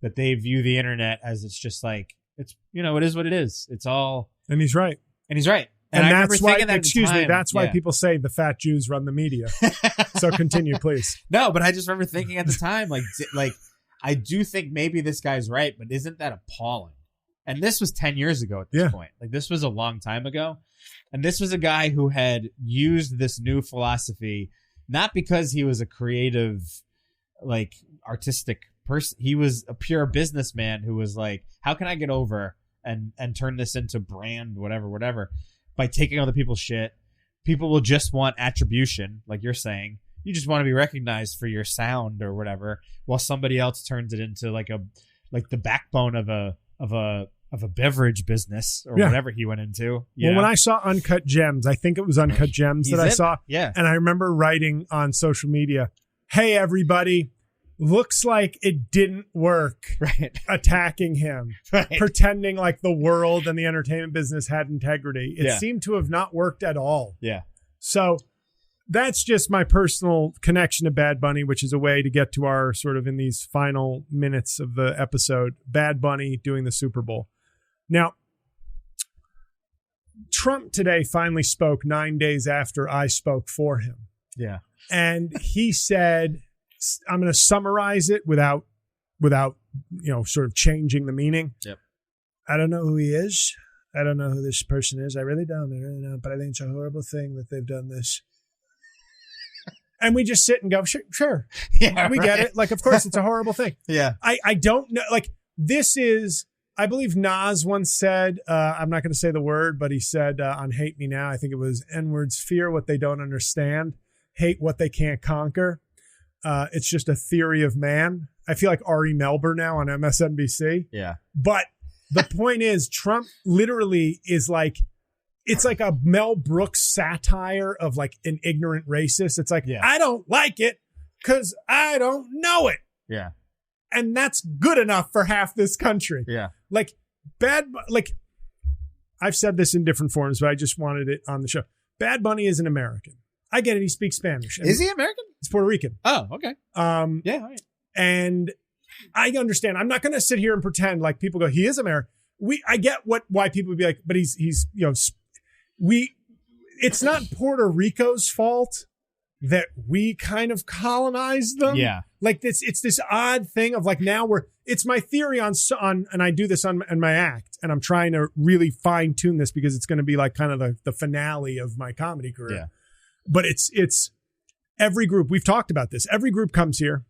that they view the internet as it's just like, it's, it is what it is. It's all. And he's right. And he's right. And that's why, that's why people say the fat Jews run the media. So continue, please. No, but I just remember thinking at the time, like I do think maybe this guy's right, but isn't that appalling? And this was 10 years ago at this point. Like this was a long time ago. And this was a guy who had used this new philosophy, not because he was a creative, like artistic person. He was a pure businessman who was like, how can I get over and turn this into brand, whatever, by taking other people's shit. People will just want attribution, like you're saying. You just want to be recognized for your sound or whatever, while somebody else turns it into like the backbone of a beverage business or whatever he went into. Well, when I saw Uncut Gems, I think it was Uncut Gems that I saw. Yeah. And I remember writing on social media, "Hey, everybody, looks like it didn't work." Right. Attacking him, right. Pretending like the world and the entertainment business had integrity. It seemed to have not worked at all. Yeah. So that's just my personal connection to Bad Bunny, which is a way to get to our sort of in these final minutes of the episode, Bad Bunny doing the Super Bowl. Now, Trump today finally spoke 9 days after I spoke for him. Yeah. And he said, I'm going to summarize it without, sort of changing the meaning. Yep. I don't know who he is. I don't know who this person is. I really don't. But I think it's a horrible thing that they've done this. And we just sit and go, sure. Yeah, we get it. Like, of course, it's a horrible thing. Yeah. I don't know. Like, this is, I believe Nas once said, I'm not going to say the word, but he said on Hate Me Now, I think it was N-words, fear what they don't understand, hate what they can't conquer. It's just a theory of man. I feel like Ari Melber now on MSNBC. Yeah. But the point is, Trump literally is like, it's like a Mel Brooks satire of like an ignorant racist. It's like, I don't like it because I don't know it. Yeah. And that's good enough for half this country. Yeah. Like I've said this in different forms, but I just wanted it on the show. Bad Bunny is an American. I get it. He speaks Spanish. Is he American? He's Puerto Rican. Oh, okay. Yeah. All right. And I understand. I'm not going to sit here and pretend like people go, he is American. I get why people would be like, but he's it's not Puerto Rico's fault that we kind of colonized them. Yeah. Like it's this odd thing of like, now it's my theory on, and I do this on my act, and I'm trying to really fine tune this because it's going to be like kind of the finale of my comedy career. Yeah. But it's every group, we've talked about this. Every group comes here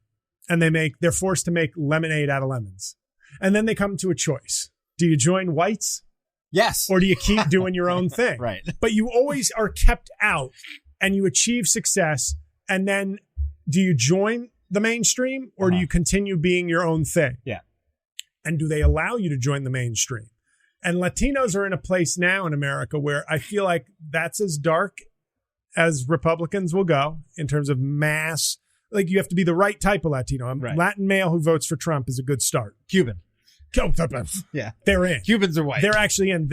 and they're forced to make lemonade out of lemons. And then they come to a choice. Do you join whites? Yes. Or do you keep doing your own thing? Right. But you always are kept out and you achieve success. And then do you join the mainstream or do you continue being your own thing? Yeah. And do they allow you to join the mainstream? And Latinos are in a place now in America where I feel like that's as dark as Republicans will go in terms of mass. Like, you have to be the right type of Latino. Right. Latin male who votes for Trump is a good start. Cuban. Yeah. They're in. Cubans are white. They're actually in.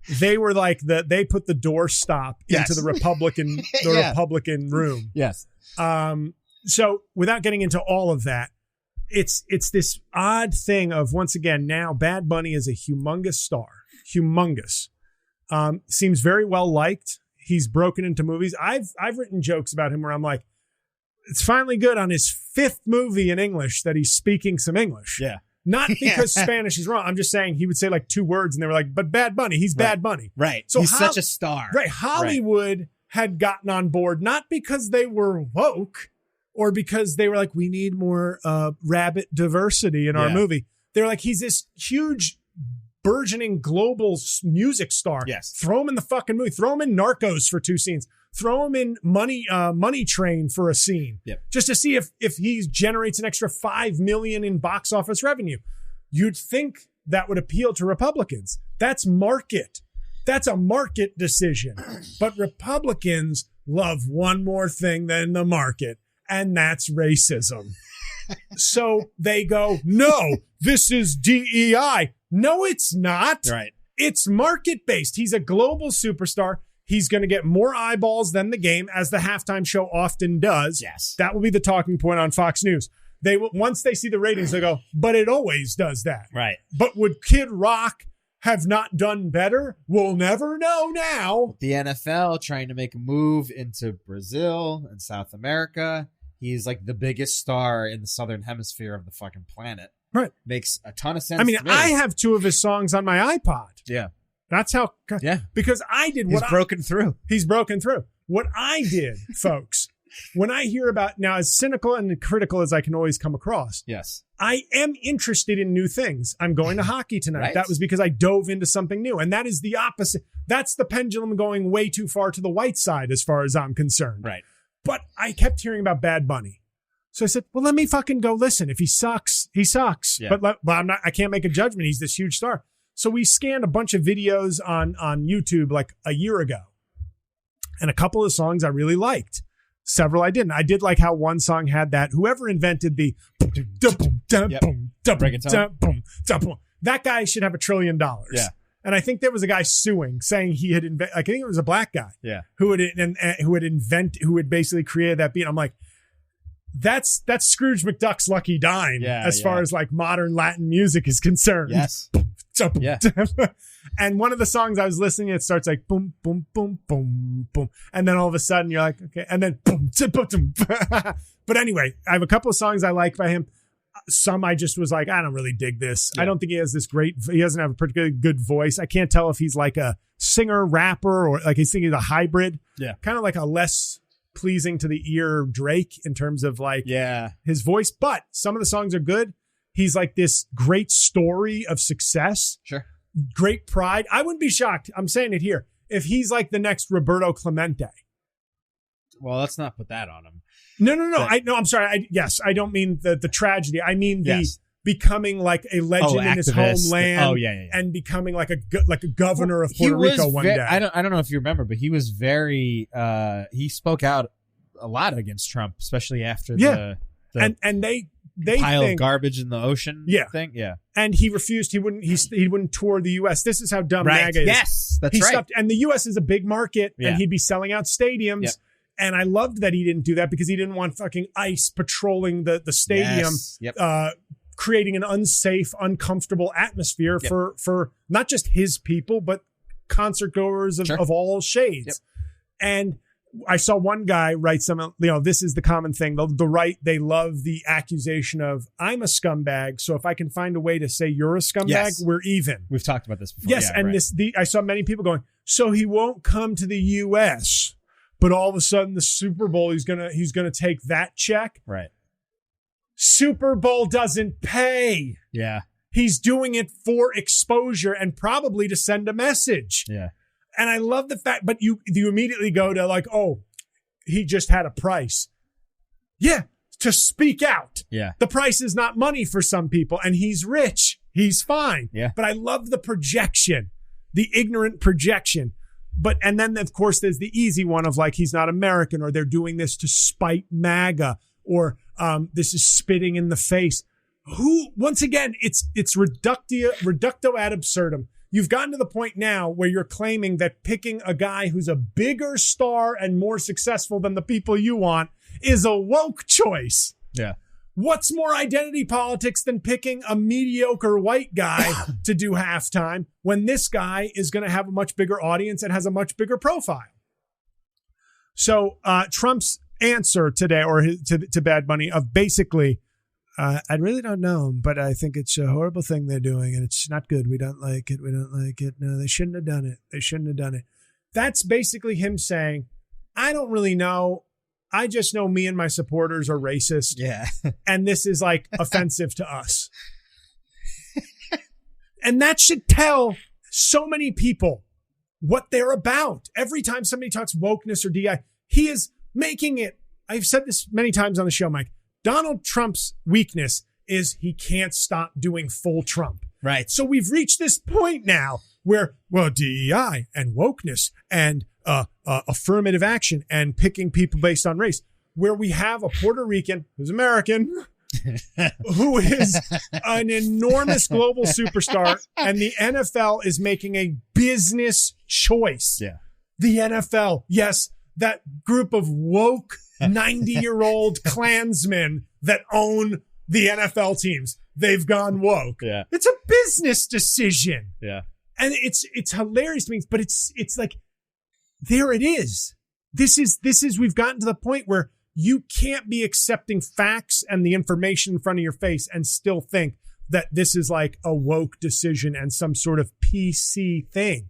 They were like they put the doorstop into the Republican Republican room. Yes. So without getting into all of that, it's this odd thing of, once again, now Bad Bunny is a humongous star. Humongous. Seems very well liked. He's broken into movies. I've written jokes about him where I'm like, it's finally good on his 5th movie in English that he's speaking some English. Yeah. Not because Spanish is wrong. I'm just saying he would say like 2 words and they were like, but Bad Bunny, he's Bad Bunny. Right. So he's such a star. Right. Hollywood had gotten on board, not because they were woke or because they were like, we need more rabbit diversity in our movie. They're like, he's this huge burgeoning global music star. Yes. Throw him in the fucking movie. Throw him in Narcos for 2 scenes. Throw him in Money Train for a scene. Yep. Just to see if he generates an extra $5 million in box office revenue. You'd think that would appeal to Republicans. That's market. That's a market decision. But Republicans love one more thing than the market, and that's racism. So they go, no, this is DEI. No, it's not. Right. It's market-based. He's a global superstar. He's going to get more eyeballs than the game, as the halftime show often does. Yes. That will be the talking point on Fox News. They will, once they see the ratings, they go, but it always does that. Right. But would Kid Rock have not done better? We'll never know now. The NFL trying to make a move into Brazil and South America. He's like the biggest star in the Southern Hemisphere of the fucking planet. Right. Makes a ton of sense. I mean, to me. I have 2 of his songs on my iPod. Yeah. That's how. Yeah. Because I did what He's broken through. He's broken through. What I did, folks, when I hear about, now as cynical and critical as I can always come across, yes, I am interested in new things. I'm going to hockey tonight. Right. That was because I dove into something new. And that is the opposite. That's the pendulum going way too far to the white side as far as I'm concerned. Right. But I kept hearing about Bad Bunny. So I said, well, let me fucking go listen. If he sucks, he sucks. Yeah. But I can't make a judgment. He's this huge star. So we scanned a bunch of videos on YouTube like a year ago. And a couple of songs I really liked. Several I didn't. I did like how one song had that, whoever invented the that guy should have $1 trillion. Yeah. And I think there was a guy suing, saying he had invented, I think it was a black guy. Yeah. Who had basically created that beat. I'm like, that's Scrooge McDuck's lucky dime as far as like modern Latin music is concerned. Yes. Yeah. And one of the songs I was listening to, it starts like boom, boom, boom, boom, boom. And then all of a sudden you're like, okay. And then boom, boom, boom. But anyway, I have a couple of songs I like by him. Some I just was like, I don't really dig this. Yeah. I don't think he has he doesn't have a particularly good voice. I can't tell if he's like a singer, rapper, or like he's thinking a hybrid. Yeah. Kind of like a less pleasing to the ear Drake in terms of like his voice. But some of the songs are good. He's like this great story of success. Sure. Great pride. I wouldn't be shocked. I'm saying it here. If he's like the next Roberto Clemente. Well, let's not put that on him. No. I'm sorry. I don't mean the tragedy. I mean becoming like a legend in his homeland. And becoming like a governor of Puerto Rico one day. I don't know if you remember, but he was very. He spoke out a lot against Trump, especially after the and they pile of garbage in the ocean thing. Yeah. And he refused. He wouldn't tour the U.S. This is how dumb MAGA is. Yes, that's right. Stopped, and the U.S. is a big market, and he'd be selling out stadiums. Yep. And I loved that he didn't do that because he didn't want fucking ICE patrolling the stadium, creating an unsafe, uncomfortable atmosphere for not just his people, but concert goers of all shades. Yep. And I saw one guy write something, this is the common thing. The right, they love the accusation of, I'm a scumbag. So if I can find a way to say you're a scumbag, we're even. We've talked about this before. Yes. And I saw many people going, so he won't come to the U.S., but all of a sudden the Super Bowl, he's gonna take that check. Right. Super Bowl doesn't pay. Yeah. He's doing it for exposure and probably to send a message. Yeah. And I love the fact, but you immediately go to like, oh, he just had a price. Yeah, to speak out. Yeah. The price is not money for some people, and he's rich. He's fine. Yeah. But I love the projection, the ignorant projection. And then, of course, there's the easy one of like, he's not American, or they're doing this to spite MAGA, or this is spitting in the face. Once again, it's reductio ad absurdum. You've gotten to the point now where you're claiming that picking a guy who's a bigger star and more successful than the people you want is a woke choice. Yeah. What's more identity politics than picking a mediocre white guy to do halftime when this guy is going to have a much bigger audience and has a much bigger profile? So Trump's answer today, or to Bad Bunny, of basically, I really don't know him, but I think it's a horrible thing they're doing, and it's not good. We don't like it. We don't like it. No, they shouldn't have done it. They shouldn't have done it. That's basically him saying, I don't really know. I just know me and my supporters are racist. Yeah. And this is like offensive to us. And that should tell so many people what they're about. Every time somebody talks wokeness or DI, he is making it. I've said this many times on the show, Mike. Donald Trump's weakness is he can't stop doing full Trump. Right. So we've reached this point now where, well, DEI and wokeness and affirmative action and picking people based on race, where we have a Puerto Rican who's American, who is an enormous global superstar, and the NFL is making a business choice. Yeah. The NFL, yes, that group of woke 90-year-old Klansmen that own the NFL teams. They've gone woke. Yeah. It's a business decision. Yeah. And it's hilarious to me, but it's like, there it is. This is, we've gotten to the point where you can't be accepting facts and the information in front of your face and still think that this is like a woke decision and some sort of PC thing.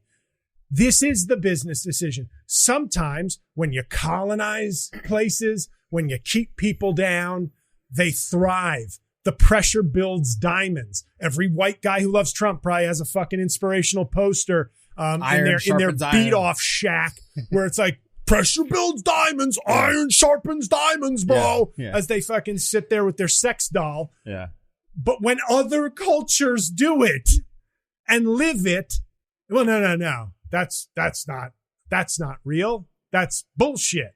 This is the business decision. Sometimes when you colonize places, when you keep people down, they thrive. The pressure builds diamonds. Every white guy who loves Trump probably has a fucking inspirational poster in their beat off shack where it's like, pressure builds diamonds, iron sharpens diamonds, bro. Yeah. As they fucking sit there with their sex doll. Yeah. But when other cultures do it and live it, well, no. That's not real. That's bullshit.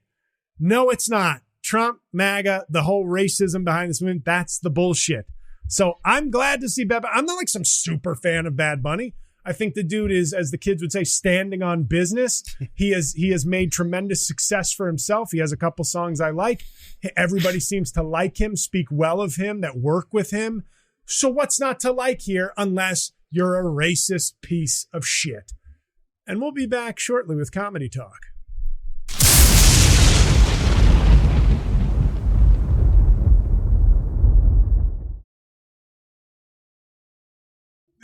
No, it's not. Trump, MAGA, the whole racism behind this movement, that's the bullshit. So I'm glad to see Bad Bunny. I'm not like some super fan of Bad Bunny. I think the dude is, as the kids would say, standing on business. He has made tremendous success for himself. He has a couple songs I like. Everybody seems to like him, speak well of him, that work with him. So what's not to like here unless you're a racist piece of shit? And we'll be back shortly with Comedy Talk.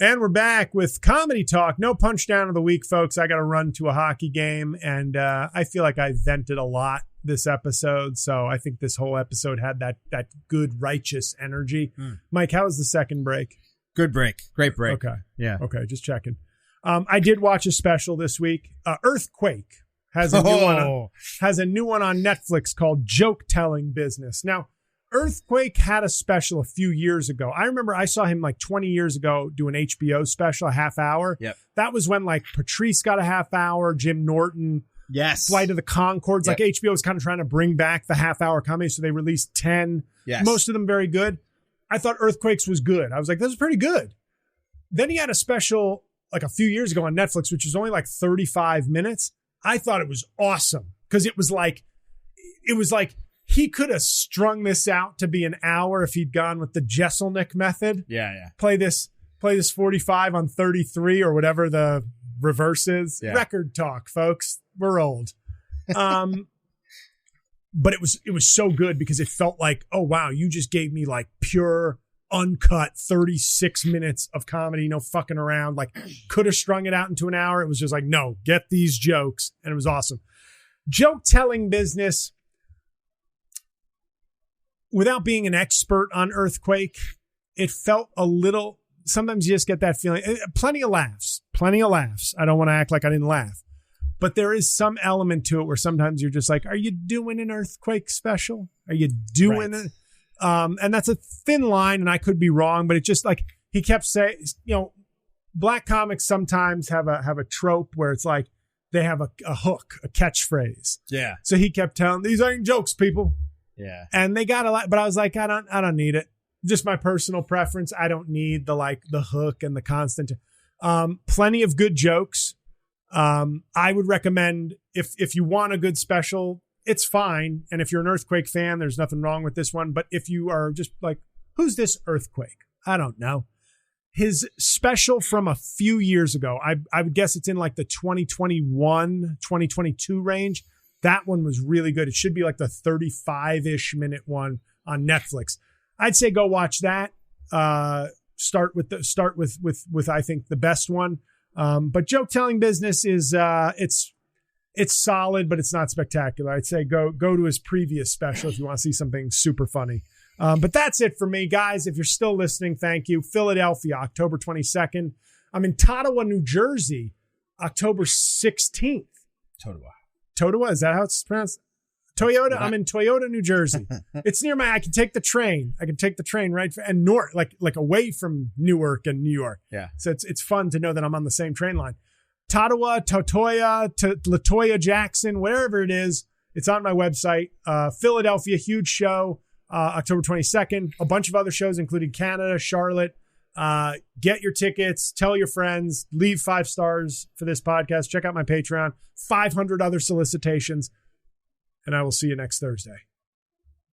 And we're back with Comedy Talk. No punch down of the week, folks. I got to run to a hockey game, and I feel like I vented a lot this episode. So I think this whole episode had that good, righteous energy. Mike, how was the second break? Good break. Great break. Okay. Yeah. Okay, just checking. I did watch a special this week. Earthquake has a new one on Netflix called Joke Telling Business. Now, Earthquake had a special a few years ago. I remember I saw him like 20 years ago do an HBO special, a half hour. Yep. That was when like Patrice got a half hour, Jim Norton, yes, Flight of the Conchords. Yep. Like HBO was kind of trying to bring back the half hour comedy, so they released 10. Yes. Most of them very good. I thought Earthquakes was good. I was like, this is pretty good. Then he had a special like a few years ago on Netflix, which was only like 35 minutes. I thought it was awesome because it was like he could have strung this out to be an hour if he'd gone with the Jesselnick method. Yeah. Play this 45 on 33 or whatever the reverse is. Yeah. Record talk, folks. We're old. But it was so good because it felt like, oh wow, you just gave me like pure, uncut 36 minutes of comedy, no fucking around. Like could have strung it out into an hour. It was just like, no, get these jokes. And it was awesome. Joke telling business. Without being an expert on Earthquake, it felt a little, sometimes you just get that feeling. Plenty of laughs. I don't want to act like I didn't laugh. But there is some element to it where sometimes you're just like, are you doing an Earthquake special? Are you doing it? And that's a thin line, and I could be wrong, but it just like, he kept saying, black comics sometimes have a trope where it's like they have a hook, a catchphrase. Yeah. So he kept telling, these ain't jokes, people. Yeah. And they got a lot, but I was like, I don't need it. Just my personal preference. I don't need the hook and the constant. Plenty of good jokes. I would recommend if you want a good special, it's fine. And if you're an Earthquake fan, there's nothing wrong with this one. But if you are just like, who's this Earthquake? I don't know. His special from a few years ago, I would guess it's in like the 2021, 2022 range. That one was really good. It should be like the 35-ish minute one on Netflix. I'd say go watch that. Start with I think the best one. But Joke Telling Business is it's solid, but it's not spectacular. I'd say go to his previous special if you want to see something super funny. But that's it for me, guys. If you're still listening, thank you. Philadelphia, October 22nd. I'm in Totowa, New Jersey, October 16th. Totowa, is that how it's pronounced? Toyota. I'm in Toyota, New Jersey. It's near I can take the train. Right and north, like away from Newark and New York. Yeah. So it's fun to know that I'm on the same train line. Totowa, Totoya, Latoya, Jackson, wherever it is, it's on my website. Philadelphia, huge show, October 22nd. A bunch of other shows, including Canada, Charlotte. Get your tickets, tell your friends, leave 5 stars for this podcast. Check out my Patreon, 500 other solicitations, and I will see you next Thursday.